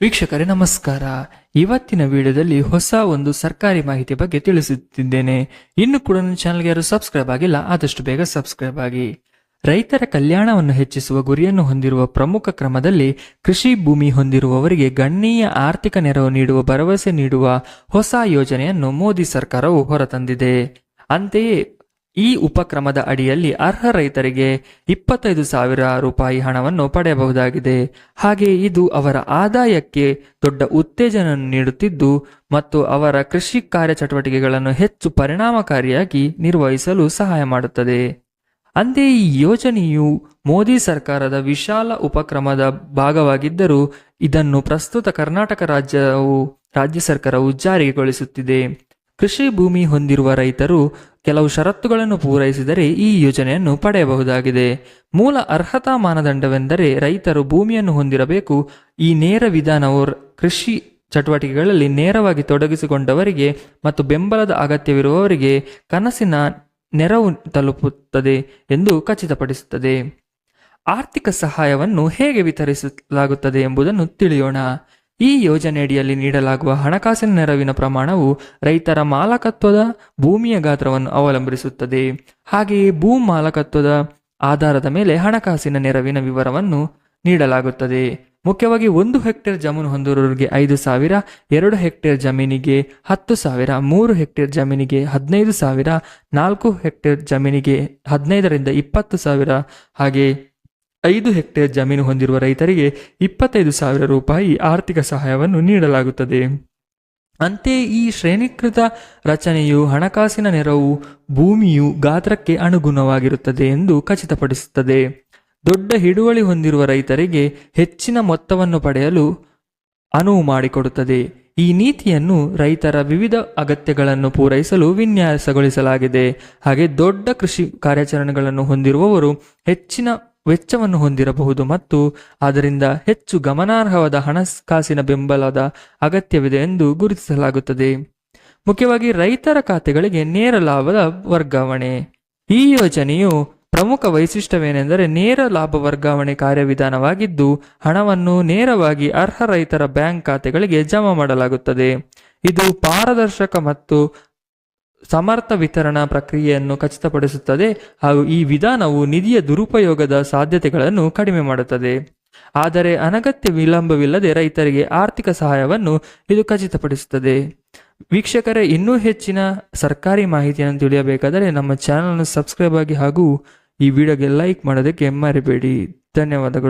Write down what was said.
ವೀಕ್ಷಕರೇ ನಮಸ್ಕಾರ. ಇವತ್ತಿನ ವಿಡಿಯೋದಲ್ಲಿ ಹೊಸ ಒಂದು ಸರ್ಕಾರಿ ಮಾಹಿತಿ ಬಗ್ಗೆ ತಿಳಿಸುತ್ತಿದ್ದೇನೆ. ಇನ್ನು ಕೂಡ ನನ್ನ ಚಾನಲ್ಗೆ ಯಾರು ಸಬ್ಸ್ಕ್ರೈಬ್ ಆಗಿಲ್ಲ, ಆದಷ್ಟು ಬೇಗ ಸಬ್ಸ್ಕ್ರೈಬ್ ಆಗಿ. ರೈತರ ಕಲ್ಯಾಣವನ್ನು ಹೆಚ್ಚಿಸುವ ಗುರಿಯನ್ನು ಹೊಂದಿರುವ ಪ್ರಮುಖ ಕ್ರಮದಲ್ಲಿ ಕೃಷಿ ಭೂಮಿ ಹೊಂದಿರುವವರಿಗೆ ಗಣನೀಯ ಆರ್ಥಿಕ ನೆರವು ನೀಡುವ ಭರವಸೆ ನೀಡುವ ಹೊಸ ಯೋಜನೆಯನ್ನು ಮೋದಿ ಸರ್ಕಾರವು ಹೊರತಂದಿದೆ. ಅಂತೆಯೇ ಈ ಉಪಕ್ರಮದ ಅಡಿಯಲ್ಲಿ ಅರ್ಹ ರೈತರಿಗೆ 25,000 ರೂಪಾಯಿ ಹಣವನ್ನು ಪಡೆಯಬಹುದಾಗಿದೆ. ಹಾಗೆ ಇದು ಅವರ ಆದಾಯಕ್ಕೆ ದೊಡ್ಡ ಉತ್ತೇಜನ ನೀಡುತ್ತಿದ್ದು ಮತ್ತು ಅವರ ಕೃಷಿ ಕಾರ್ಯಚಟುವಟಿಕೆಗಳನ್ನು ಹೆಚ್ಚು ಪರಿಣಾಮಕಾರಿಯಾಗಿ ನಿರ್ವಹಿಸಲು ಸಹಾಯ ಮಾಡುತ್ತದೆ. ಅಂತೆಯೇ ಈ ಯೋಜನೆಯು ಮೋದಿ ಸರ್ಕಾರದ ವಿಶಾಲ ಉಪಕ್ರಮದ ಭಾಗವಾಗಿದ್ದರೂ ಇದನ್ನು ಪ್ರಸ್ತುತ ಕರ್ನಾಟಕ ರಾಜ್ಯ ಸರ್ಕಾರವು ಜಾರಿಗೊಳಿಸುತ್ತಿದೆ. ಕೃಷಿ ಭೂಮಿ ಹೊಂದಿರುವ ರೈತರು ಕೆಲವು ಷರತ್ತುಗಳನ್ನು ಪೂರೈಸಿದರೆ ಈ ಯೋಜನೆಯನ್ನು ಪಡೆಯಬಹುದಾಗಿದೆ. ಮೂಲ ಅರ್ಹತಾ ಮಾನದಂಡವೆಂದರೆ ರೈತರು ಭೂಮಿಯನ್ನು ಹೊಂದಿರಬೇಕು. ಈ ನೇರ ವಿಧಾನವು ಕೃಷಿ ಚಟುವಟಿಕೆಗಳಲ್ಲಿ ನೇರವಾಗಿ ತೊಡಗಿಸಿಕೊಂಡವರಿಗೆ ಮತ್ತು ಬೆಂಬಲದ ಅಗತ್ಯವಿರುವವರಿಗೆ ಕನಸಿನ ನೆರವು ತಲುಪುತ್ತದೆ ಎಂದು ಖಚಿತಪಡಿಸುತ್ತದೆ. ಆರ್ಥಿಕ ಸಹಾಯವನ್ನು ಹೇಗೆ ವಿತರಿಸಲಾಗುತ್ತದೆ ಎಂಬುದನ್ನು ತಿಳಿಯೋಣ. ಈ ಯೋಜನೆಯಡಿಯಲ್ಲಿ ನೀಡಲಾಗುವ ಹಣಕಾಸಿನ ನೆರವಿನ ಪ್ರಮಾಣವು ರೈತರ ಮಾಲಕತ್ವದ ಭೂಮಿಯ ಗಾತ್ರವನ್ನು ಅವಲಂಬಿಸುತ್ತದೆ. ಹಾಗೆಯೇ ಭೂ ಮಾಲಕತ್ವದ ಆಧಾರದ ಮೇಲೆ ಹಣಕಾಸಿನ ನೆರವಿನ ವಿವರವನ್ನು ನೀಡಲಾಗುತ್ತದೆ. ಮುಖ್ಯವಾಗಿ 1 ಹೆಕ್ಟೇರ್ ಜಮೀನು ಹೊಂದಿರುವವರಿಗೆ 5,000, 2 ಹೆಕ್ಟೇರ್ ಜಮೀನಿಗೆ 10,000, 3 ಹೆಕ್ಟೇರ್ ಜಮೀನಿಗೆ 15,000, 4 ಹೆಕ್ಟೇರ್ ಜಮೀನಿಗೆ 15ರಿಂದ 20,000 ಹಾಗೆ 5 ಹೆಕ್ಟೇರ್ ಜಮೀನು ಹೊಂದಿರುವ ರೈತರಿಗೆ 25,000 ರೂಪಾಯಿ ಆರ್ಥಿಕ ಸಹಾಯವನ್ನು ನೀಡಲಾಗುತ್ತದೆ. ಅಂತೆಯೇ ಈ ಶ್ರೇಣೀಕೃತ ರಚನೆಯು ಹಣಕಾಸಿನ ನೆರವು ಭೂಮಿಯು ಗಾತ್ರಕ್ಕೆ ಅನುಗುಣವಾಗಿರುತ್ತದೆ ಎಂದು ಖಚಿತಪಡಿಸುತ್ತದೆ. ದೊಡ್ಡ ಹಿಡುವಳಿ ಹೊಂದಿರುವ ರೈತರಿಗೆ ಹೆಚ್ಚಿನ ಮೊತ್ತವನ್ನು ಪಡೆಯಲು ಅನುವು ಮಾಡಿಕೊಡುತ್ತದೆ. ಈ ನೀತಿಯನ್ನು ರೈತರ ವಿವಿಧ ಅಗತ್ಯಗಳನ್ನು ಪೂರೈಸಲು ವಿನ್ಯಾಸಗೊಳಿಸಲಾಗಿದೆ. ಹಾಗೆ ದೊಡ್ಡ ಕೃಷಿ ಕಾರ್ಯಾಚರಣೆಗಳನ್ನು ಹೊಂದಿರುವವರು ಹೆಚ್ಚಿನ ವೆಚ್ಚವನ್ನು ಹೊಂದಿರಬಹುದು ಮತ್ತು ಆದ್ದರಿಂದ ಹೆಚ್ಚು ಗಮನಾರ್ಹವಾದ ಹಣಕಾಸಿನ ಬೆಂಬಲದ ಅಗತ್ಯವಿದೆ ಎಂದು ಗುರುತಿಸಲಾಗುತ್ತದೆ. ಮುಖ್ಯವಾಗಿ ರೈತರ ಖಾತೆಗಳಿಗೆ ನೇರ ಲಾಭದ ವರ್ಗಾವಣೆ. ಈ ಯೋಜನೆಯು ಪ್ರಮುಖ ವೈಶಿಷ್ಟ್ಯವೇನೆಂದರೆ ನೇರ ಲಾಭ ವರ್ಗಾವಣೆ ಕಾರ್ಯವಿಧಾನವಾಗಿದ್ದು ಹಣವನ್ನು ನೇರವಾಗಿ ಅರ್ಹ ರೈತರ ಬ್ಯಾಂಕ್ ಖಾತೆಗಳಿಗೆ ಜಮಾ ಮಾಡಲಾಗುತ್ತದೆ. ಇದು ಪಾರದರ್ಶಕ ಮತ್ತು ಸಮರ್ಥ ವಿತರಣಾ ಪ್ರಕ್ರಿಯೆಯನ್ನು ಖಚಿತಪಡಿಸುತ್ತದೆ ಹಾಗೂ ಈ ವಿಧಾನವು ನಿಧಿಯ ದುರುಪಯೋಗದ ಸಾಧ್ಯತೆಗಳನ್ನು ಕಡಿಮೆ ಮಾಡುತ್ತದೆ. ಆದರೆ ಅನಗತ್ಯ ವಿಳಂಬವಿಲ್ಲದೆ ರೈತರಿಗೆ ಆರ್ಥಿಕ ಸಹಾಯವನ್ನು ಇದು ಖಚಿತಪಡಿಸುತ್ತದೆ. ವೀಕ್ಷಕರೇ, ಇನ್ನೂ ಹೆಚ್ಚಿನ ಸರ್ಕಾರಿ ಮಾಹಿತಿಯನ್ನು ತಿಳಿಯಬೇಕಾದರೆ ನಮ್ಮ ಚಾನಲ್ನ ಸಬ್ಸ್ಕ್ರೈಬ್ ಆಗಿ ಹಾಗೂ ಈ ವಿಡಿಯೋಗೆ ಲೈಕ್ ಮಾಡೋದಕ್ಕೆ ಮರಿಬೇಡಿ. ಧನ್ಯವಾದಗಳು.